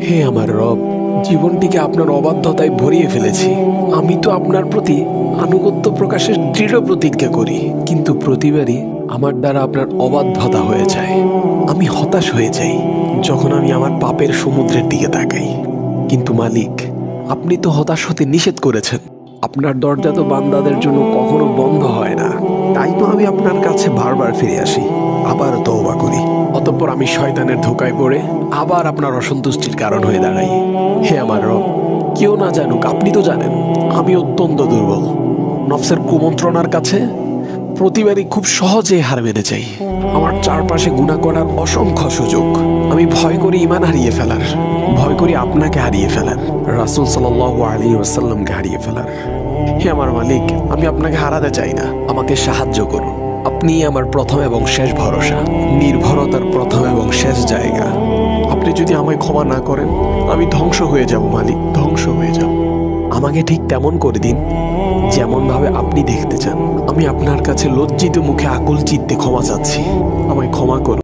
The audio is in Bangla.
হে আমার রব, জীবনটিকে আপনার অবাধ্যতায় ভরিয়ে ফেলেছি। আমি তো আপনার প্রতি আনুগত্য প্রকাশের দৃঢ় প্রতিজ্ঞা করি, কিন্তু প্রতিবারই আমার দ্বারা আপনার অবাধ্যতা হয়ে যায়। আমি হতাশ হয়ে যাই যখন আমি আমার পাপের সমুদ্রের দিকে তাকাই। কিন্তু মালিক, আপনি তো হতাশ হতে নিষেধ করেছেন। আপনার দরজা তো বান্দাদের জন্য কখনো বন্ধ হয় না। তাই তো আমি আপনার কাছে বারবার ফিরে আসি, আবার তওবা করি। অতঃপর আমি শয়তানের ধোঁকায় পড়ে আবার আপনার অসন্তুষ্টির কারণ হয়ে দাঁড়াই। হে আমার রব, কেউ না জানুক, আপনি তো জানেন আমি অত্যন্ত দুর্বল। নফসের কুমন্ত্রণার কাছে প্রতিবারই খুব সহজে হার মেনে যাই। আমার চারপাশে গুনাহ করার অসংখ্য সুযোগ। আমি ভয় করি ঈমান হারিয়ে ফেলার, ভয় করি আপনাকে হারিয়ে ফেলার, রাসূল সাল্লাল্লাহু আলাইহি ওয়াসাল্লামকে হারিয়ে ফেলার। হে আমার মালিক, আমি আপনাকে হারাতে চাই না, আমাকে সাহায্য করুন। আপনিই আমার প্রথম এবং শেষ ভরসা, নির্ভরতার প্রথম এবং শেষ জায়গা। আপনি যদি আমায় ক্ষমা না করেন, আমি ধ্বংস হয়ে যাব মালিক, ধ্বংস হয়ে যাব। আমাকে ঠিক তেমন করে দিন যেমন ভাবে আপনি দেখতে চান। আমি আপনার কাছে লজ্জিত মুখে আকুল চিত্তে ক্ষমা চাচ্ছি। আমায় ক্ষমা করুন।